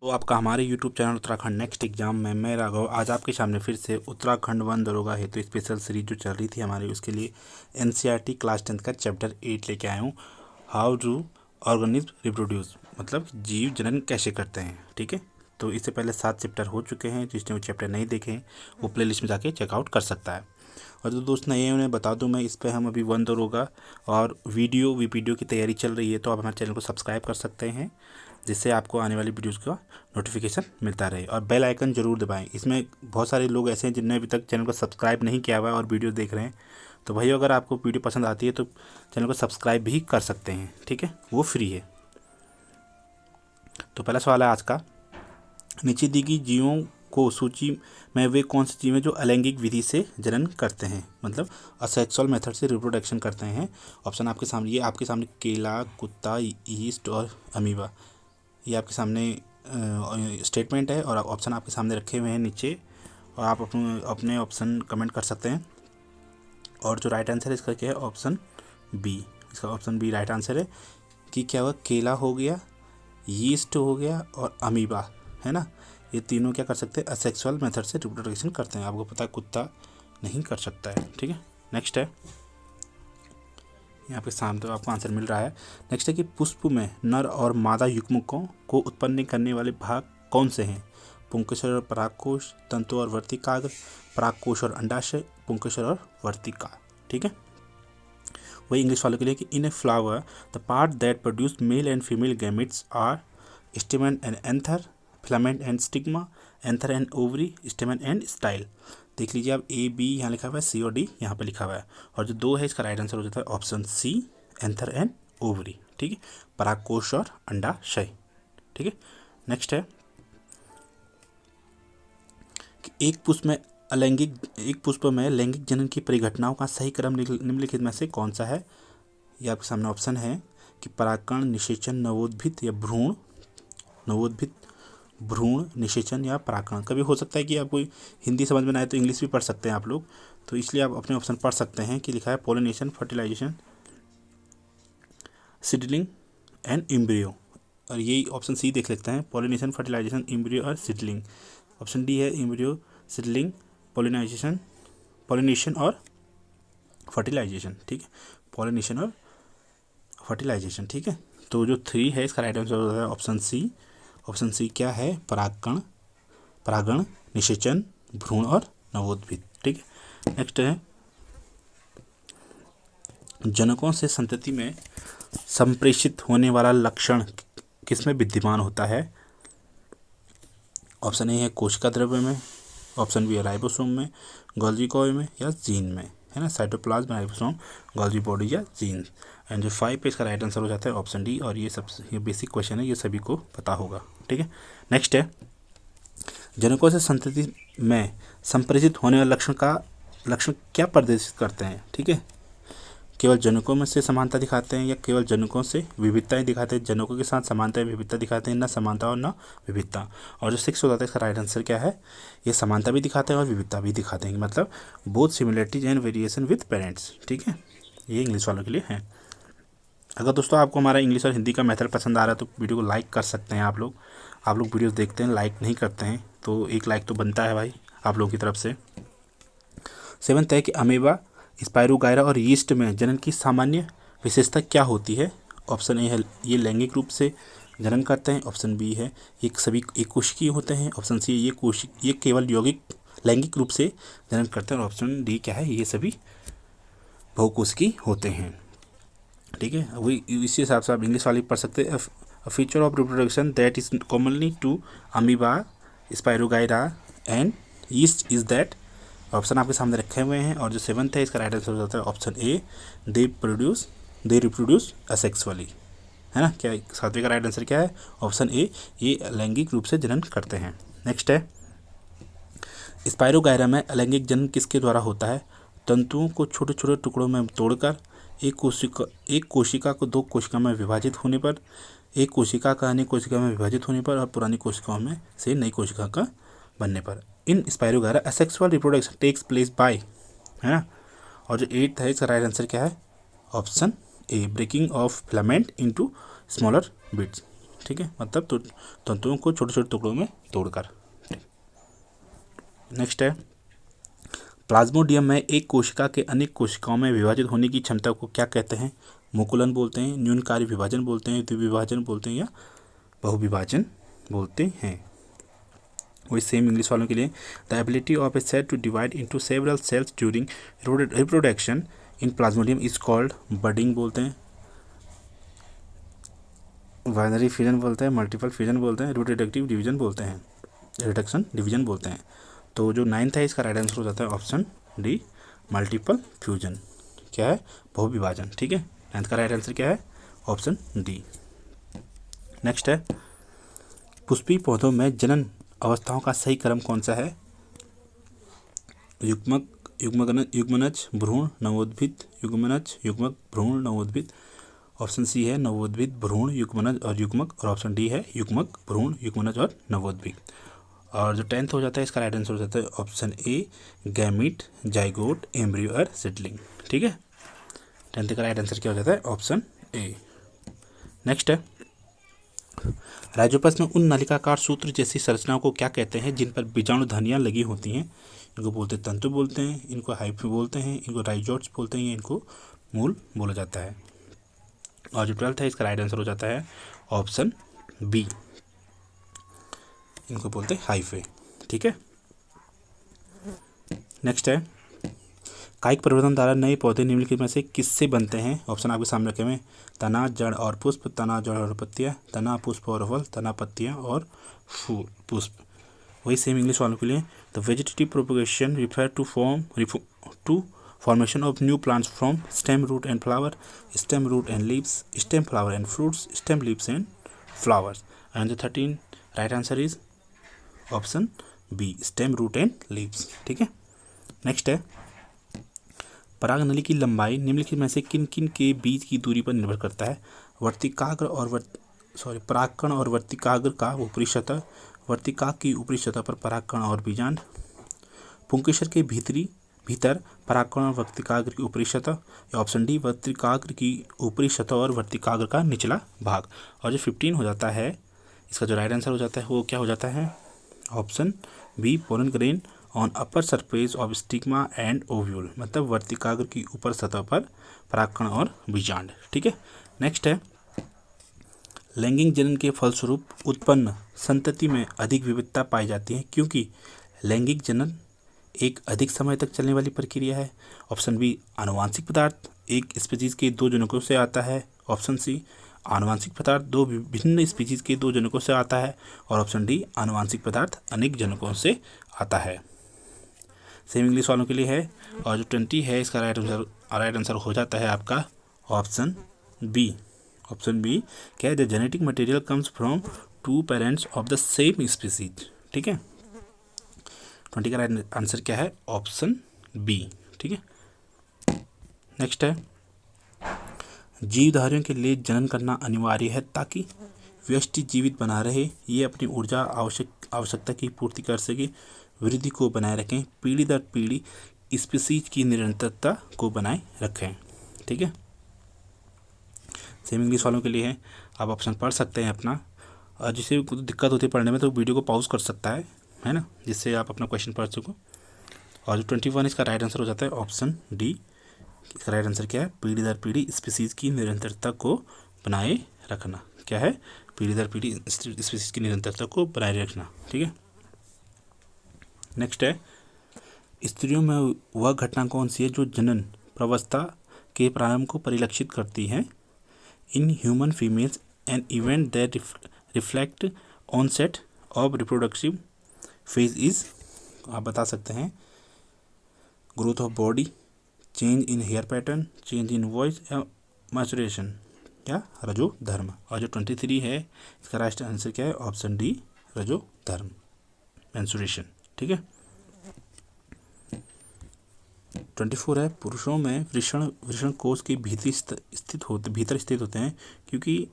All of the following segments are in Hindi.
तो आपका हमारे YouTube channel Uttarakhand next exam में मैं राघव आज आपके सामने फिर से उत्तराखंड वन दरोगा हेतु स्पेशल सीरीज जो चल रही थी हमारी उसके लिए एनसीईआरटी क्लास 10 का चैप्टर 8 लेके आया हूँ। हाउ डू ऑर्गेनिज्म रिप्रोड्यूस, मतलब जीव जनन कैसे करते हैं। ठीक है, तो इससे पहले 7 चैप्टर हो चुके हैं। जिसने वो चैप्टर नहीं देखे हैं वो प्ले लिस्ट में जाके चेकआउट कर सकता है। और जो दोस्त नए हैं उन्हें बता दूं मैं, इस पर हम अभी वन दरोगा और वीडियो की तैयारी चल रही है, तो आप हमारे चैनल को सब्सक्राइब कर सकते हैं जिससे आपको आने वाली वीडियोज़ का नोटिफिकेशन मिलता रहे। और बेल आइकन जरूर दबाएं। इसमें बहुत सारे लोग ऐसे हैं जिनने अभी तक चैनल को सब्सक्राइब नहीं किया हुआ है और वीडियो देख रहे हैं, तो भाई अगर आपको वीडियो पसंद आती है तो चैनल को सब्सक्राइब भी कर सकते हैं। ठीक है, वो फ्री है। तो पहला सवाल है आज का, नीचे दी गई जीवों को सूची में वे कौन से जीव हैं जो अलैंगिक विधि से जनन करते हैं, मतलब असेक्सुअल मेथड से रिप्रोडक्शन करते हैं। ऑप्शन आपके सामने, ये आपके सामने केला, कुत्ता, ईस्ट और अमीबा, ये आपके सामने स्टेटमेंट है और ऑप्शन आपके सामने रखे हुए हैं नीचे, और आप अपने ऑप्शन कमेंट कर सकते हैं। और जो राइट आंसर है इसका क्या है, ऑप्शन बी। इसका ऑप्शन बी राइट आंसर है कि क्या हुआ, केला हो गया, यीस्ट हो गया और अमीबा, है ना, ये तीनों क्या कर सकते हैं, असेक्सुअल मेथड से रिप्रोडक्शन करते हैं। आपको पता है कुत्ता नहीं कर सकता है। ठीक है, नेक्स्ट है, यहाँ पे सामने तो आपको आंसर मिल रहा है। नेक्स्ट है कि पुष्प में नर और मादा युग्मकों को उत्पन्न करने वाले भाग कौन से हैं, पुंकेसर और परागकोश, तंतु और वर्तिकाग्र, परागकोश और अंडाशय, पुंकेसर और वर्तिका। ठीक है, वही इंग्लिश वालों के लिए कि in a flower the part that produce male and female gametes are stamen and anther, filament and stigma, anther and ovary, stamen and style. देख लीजिए आप, ए बी यहाँ लिखा हुआ है, सी और डी यहाँ पे लिखा हुआ है, और जो दो है इसका राइट आंसर हो जाता है option C, anther and ovary. ठीक है, परागकोश और अंडाशय। ठीक है, नेक्स्ट है कि एक पुष्प में लैंगिक जनन की परिघटनाओं का सही क्रम निम्नलिखित में से कौन सा है। ये आपके सामने ऑप्शन है कि परागकण, निषेचन, नवोद्भिद या भ्रूण, नवोद्भिद, भ्रूण, निषेचन या परागकण। कभी हो सकता है कि आपको हिंदी समझ में ना आए तो इंग्लिश भी पढ़ सकते हैं आप लोग, तो इसलिए आप अपने ऑप्शन पढ़ सकते हैं कि लिखा है pollination, fertilisation, seedling and embryo. और यही ऑप्शन सी देख लेते हैं, पोलिनेशन, फर्टिलाइजेशन, एम्ब्रियो और सीडलिंग। ऑप्शन डी है एम्ब्रियो, सीडलिंग, पोलिनेशन और फर्टिलाइजेशन। ठीक है, पोलिनेशन और फर्टिलाइजेशन। ठीक है, तो जो 3 है इसका राइट आंसर हो जाता है ऑप्शन सी। ऑप्शन सी क्या है, परागण, निषेचन, भ्रूण और नवोद्भिद। ठीक है, नेक्स्ट है, जनकों से संतति में संप्रेषित होने वाला लक्षण किसमें विद्यमान होता है। ऑप्शन ए है कोशिका द्रव्य में, ऑप्शन बी है राइबोसोम में, गोल्जी कॉय में या जीन में, है ना, साइटोप्लाज्म, राइबोसोम, गोल्जी बॉडी या जीन। एंड जो 5 पे इसका राइट आंसर हो जाता है ऑप्शन डी। और ये बेसिक क्वेश्चन है, ये सभी को पता होगा। ठीक है, नेक्स्ट है, जनकों से संतति में संप्रेषित होने वाले लक्षण क्या प्रदर्शित करते हैं। ठीक है, केवल जनकों में से समानता दिखाते हैं या केवल जनकों से विविधताएं दिखाते हैं, जनकों के साथ समानता या विविधता दिखाते हैं, ना समानता और ना विविधता। और जो 6 हो जाता है इसका राइट आंसर क्या है, ये समानता भी दिखाते हैं और विविधता भी दिखाते हैं, मतलब both similarities and variation with parents. ठीक है, ये इंग्लिश वालों के लिए है। अगर दोस्तों आपको हमारा इंग्लिश और हिंदी का मेथड पसंद आ रहा है तो वीडियो को लाइक कर सकते हैं। आप लोग वीडियोस देखते हैं, लाइक नहीं करते हैं, तो एक लाइक तो बनता है भाई आप लोगों की तरफ से। 7th है कि अमीबा, स्पाइरोगायरा और यीस्ट में जनन की सामान्य विशेषता क्या होती है। ऑप्शन ए है ये लैंगिक रूप से जनन करते हैं, ऑप्शन बी है ये सभी एक कोशिकीय होते हैं, ऑप्शन सी ये केवल यौगिक लैंगिक रूप से जनन करते हैं, और ऑप्शन डी क्या है, ये सभी बहुकोशिकीय होते हैं। ठीक है, वही इसी हिसाब से आप इंग्लिश वाली पढ़ सकते हैं। A feature of reproduction that is commonly to amoeba, spirogyra and yeast is that. Option आपके सामने रखे हुए हैं, और जो 7th है इसका राइट आंसर हो जाता है option A, they reproduce asexually, है ना। क्या 7वें का राइट आंसर क्या है, ऑप्शन ए, ये लैंगिक रूप से जनन करते हैं। नेक्स्ट है, स्पाइरोगायरा में अलैंगिक जनन किसके द्वारा होता है, तंतुओं को छोटे छोटे टुकड़ों में तोड़कर, एक कोशिका को 2 कोशिका में विभाजित होने पर, एक कोशिका का अन्य कोशिका में विभाजित होने पर, और पुरानी कोशिकाओं में से नई कोशिका का बनने पर। In spirogyra asexual reproduction takes place by, है ना। और जो 8th है इसका राइट आंसर क्या है, option A, breaking of filament into smaller bits. ठीक है, मतलब तंतुओं को छोटे छोटे टुकड़ों में तोड़कर। नेक्स्ट है प्लाज्मोडियम में एक कोशिका के अनेक कोशिकाओं में विभाजित होने की क्षमता को क्या कहते हैं? मुकुलन बोलते हैं, न्यूनकारी विभाजन बोलते हैं, द्विविभाजन बोलते हैं या बहुविभाजन बोलते हैं। वही सेम इंग्लिश वालों के लिए the ability of a cell to divide into several cells during reproduction in plasmodium is called budding बोलते हैं, बाइनरी फ्यूजन बोलते हैं, मल्टीपल फ्यूजन बोलते हैं, रिप्रोडक्टिव डिवीजन बोलते हैं, रिडक्शन डिवीजन बोलते हैं। तो जो 9th है इसका राइट आंसर हो जाता है ऑप्शन डी मल्टीपल फ्यूजन। क्या है? बहुविभाजन। ठीक है, 9th का राइट आंसर क्या है? Option D. नेक्स्ट है पुष्पी पौधों में जनन अवस्थाओं का सही क्रम कौन सा है? युग्मनज, भ्रूण, नवोद्भिद, युग्मनज, युग्मक, भ्रूण, नवोद्भिद। ऑप्शन सी है नवोद्भिद, भ्रूण, युग्मनज और युग्मक, और ऑप्शन डी है युग्मक, भ्रूण, युग्मनज और नवोद्भिद। और जो 10th हो जाता है इसका राइट आंसर हो जाता है ऑप्शन ए गैमीट, जाइगोट, एम्ब्रियो और सीडलिंग। ठीक है, 10th का राइट आंसर क्या हो जाता है? ऑप्शन ए। नेक्स्ट है राइजोपस में उन नलिकाकार सूत्र जैसी संरचनाओं को क्या कहते हैं जिन पर बीजाणु धनियाँ लगी होती हैं? इनको बोलते हैं तंतु बोलते हैं, इनको हाइफी बोलते हैं, इनको राइजोट्स बोलते हैं, या इनको मूल बोला जाता है। और जो 12th है इसका राइट आंसर हो जाता है ऑप्शन बी, इनको बोलते हैं हाइफे। ठीक है, नेक्स्ट है कायिक परिवर्तन द्वारा नए पौधे निम्नलिखित में से किससे बनते हैं? ऑप्शन आपके सामने रखे हुए तना, जड़ और पुष्प, तना, जड़ और पत्तियां, तना, पुष्प और फल, तना, पत्तियां और फूल, पुष्प। वही सेम इंग्लिश वालों के लिए the vegetative propagation refer to formation of new plants from stem, root and flower, stem, root and leaves, stem, flower and fruits, stem, leaves and flowers. And the 13 right answer is option B, stem, root and leaves. ठीक है, नेक्स्ट है परागनली की लंबाई निम्नलिखित में से किन किन के बीच की दूरी पर निर्भर करता है? वर्तिकाग्र और परागकण और वर्तिकाग्र का ऊपरी सतह, वर्तिकाग्र की ऊपरी सतह पर परागकण और बीजांड, पुंकेसर के भीतर परागकण और वर्तिकाग्र की ऊपरी सतह, या ऑप्शन डी वर्तिकाग्र की ऊपरी सतह और वर्तिकाग्र का निचला भाग। और जो 15 हो जाता है इसका जो राइट आंसर हो जाता है वो क्या हो जाता है? Option bee pollen grain on upper surface of stigma and ovule, मतलब वर्तिकाग्र की ऊपर सतह पर परागकण और बीजांड। ठीक है, नेक्स्ट है लैंगिक जनन के फलस्वरूप उत्पन्न संतति में अधिक विविधता पाई जाती है क्योंकि लैंगिक जनन एक अधिक समय तक चलने वाली प्रक्रिया है। ऑप्शन बी आनुवांशिक पदार्थ एक स्पीशीज के दो जनकों से आता है, ऑप्शन सी आनुवांशिक पदार्थ दो विभिन्न स्पीशीज के दो जनकों से आता है, और ऑप्शन डी आनुवांशिक पदार्थ अनेक जनकों से आता है। सेम इंग्लिश वालों के लिए है। और जो 20 है इसका राइट आंसर हो जाता है आपका ऑप्शन बी। ऑप्शन बी क्या है? The genetic material comes from two parents of the same species. ठीक है, 20 का राइट आंसर क्या है? Option B. ठीक है, नेक्स्ट है जीवधारियों के लिए जनन करना अनिवार्य है ताकि व्यष्टि जीवित बना रहे, ये अपनी ऊर्जा आवश्यकता की पूर्ति कर सके, वृद्धि को बनाए रखें, पीढ़ी दर पीढ़ी स्पीसीज की निरंतरता को बनाए रखें। ठीक है, सेम इंग्लिश वालों के लिए है। आप ऑप्शन पढ़ सकते हैं अपना, और जिसे दिक्कत होती है पढ़ने में तो वीडियो को पॉज कर सकता है ना, जिससे आप अपना क्वेश्चन पढ़ सको। और जो 21 इसका राइट आंसर हो जाता है ऑप्शन डी। इसका राइट आंसर क्या है? पीढ़ी दर पीढ़ी स्पीसीज की निरंतरता को बनाए रखना। क्या है? पीढ़ी दर पीढ़ी स्पीसीज की निरंतरता को बनाए रखना। ठीक है, नेक्स्ट है स्त्रियों में वह घटना कौन सी है जो जनन प्रवस्था के प्रारंभ को परिलक्षित करती है? In human females an event that reflect onset of reproductive phase is, आप बता सकते हैं growth of body, change in hair pattern, change in voice, या मैचुरेशन, या रजो धर्म। और जो 23 है इसका राइट आंसर क्या है? ऑप्शन डी रजो धर्म, मैंसुरेशन। ठीक है, 24 है पुरुषों में वृषण कोष के भीतर स्थित होते हैं क्योंकि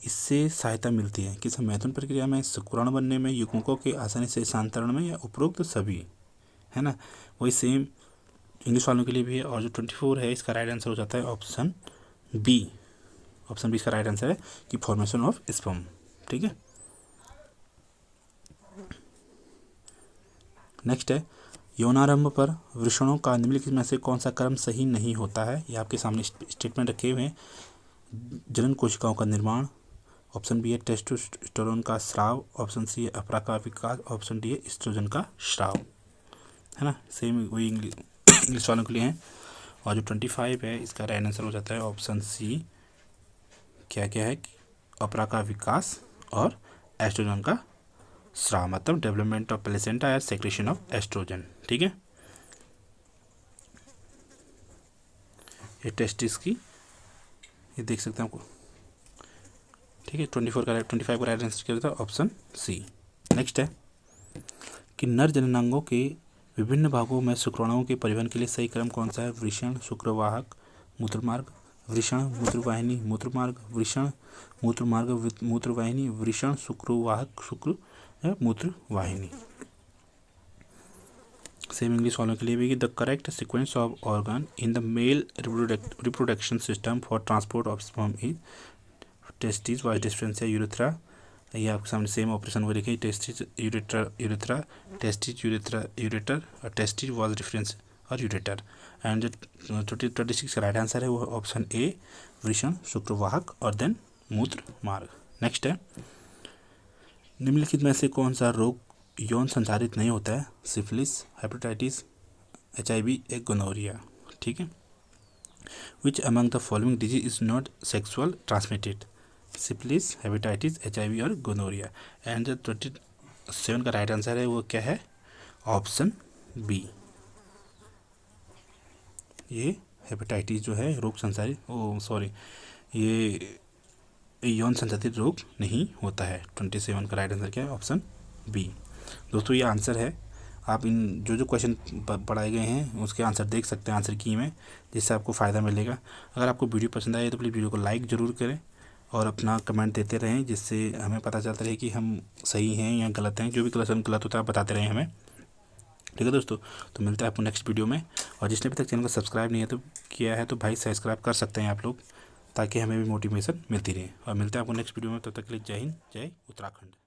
इससे सहायता मिलती है किसी मैथुन प्रक्रिया में, शुक्राणु बनने में, युग्मकों के आसानी से स्थानांतरण में, या उपरोक्त सभी, है ना। वही सेम इंग्लिश वालों के लिए भी है। और जो 24 है इसका राइट आंसर हो जाता है ऑप्शन बी। ऑप्शन बी इसका राइट आंसर है कि फॉर्मेशन ऑफ स्पर्म। ठीक है। नेक्स्ट है, यौनारंभ पर वृषणों का निम्नलिखित में से कौन सा क्रम सही नहीं होता है। ये आपके सामने स्टेटमेंट रखे हुए हैं। जनन कोशिकाओं का निर्माण, ऑप्शन बी है टेस्टोस्टेरोन का स्राव, ऑप्शन सी है अपरा का विकास, ऑप्शन डी है एस्ट्रोजन का स्राव, है ना। सेम वही इंग्लिश वालों के लिए है। और जो 25 है इसका राइट आंसर हो जाता है ऑप्शन सी। क्या क्या है कि अपरा का विकास और एस्ट्रोजन का स्राव, मतलब डेवलपमेंट ऑफ प्लेसेंटा या सेक्रेशन ऑफ एस्ट्रोजन, ठीक है। ये टेस्टिस की, ये देख सकते हैं आपको, ठीक है। 25 का राइट आंसर क्या होता है ऑप्शन सी। नेक्स्ट है कि नर जननांगों के विभिन्न भागों में शुक्राणुओं के परिवहन के लिए सही क्रम कौन सा है। वृषण, शुक्रवाहक, मूत्रमार्ग, वृषण, मूत्रवाहिनी, मूत्रमार्ग, वृषण, मूत्रमार्ग, मूत्रवाहिनी, वृषण, शुक्रवाहक, शुक्र मूत्रवाहिनी। सेम इंग्लिश वालों के लिए भी, the correct sequence of organ in the male reproduction system for transport of sperm is testis, vas deferens, urethra. ये आपके सामने सेम ऑपरेशन वो लिखे, टेस्टिस यूरेथ्रा, टेस्टिस यूरेटर और टेस्टिस वाज डिफरेंस और यूरेटर। एंड जो 26 का राइट आंसर है वो ऑप्शन ए, वृषण, शुक्रवाहक और देन मूत्र मार्ग। नेक्स्ट है, निम्नलिखित में से कौन सा रोग यौन संचारित नहीं होता है। सिफिलिस, हेपेटाइटिस, HIV, गोनोरिया, ठीक है। Which among the following disease is not sexual transmitted. Syphilis, hepatitis, HIV और गोनोरिया। एंड जो 27 का राइट आंसर है वो क्या है ऑप्शन बी। ये हेपेटाइटिस जो है रोग संचारित ये यौन संचारित रोग नहीं होता है। 27 का राइट आंसर क्या है ऑप्शन बी। दोस्तों ये आंसर है। आप इन जो क्वेश्चन पढ़ाए गए हैं उसके आंसर देख सकते हैं आंसर की में, जिससे आपको फ़ायदा मिलेगा। अगर आपको वीडियो पसंद आए तो प्लीज़ वीडियो को लाइक ज़रूर करें और अपना कमेंट देते रहें, जिससे हमें पता चलता रहे कि हम सही हैं या गलत हैं। जो भी गलत होता है आप बताते रहें हमें, ठीक है दोस्तों। तो मिलता है आपको नेक्स्ट वीडियो में। और जिसने अभी तक चैनल को सब्सक्राइब नहीं है तो किया है तो भाई सब्सक्राइब कर सकते हैं आप लोग, ताकि हमें भी मोटिवेशन मिलती रहे। और मिलते हैं आपको नेक्स्ट वीडियो में, तब तक के लिए जय हिंद, जय उत्तराखंड।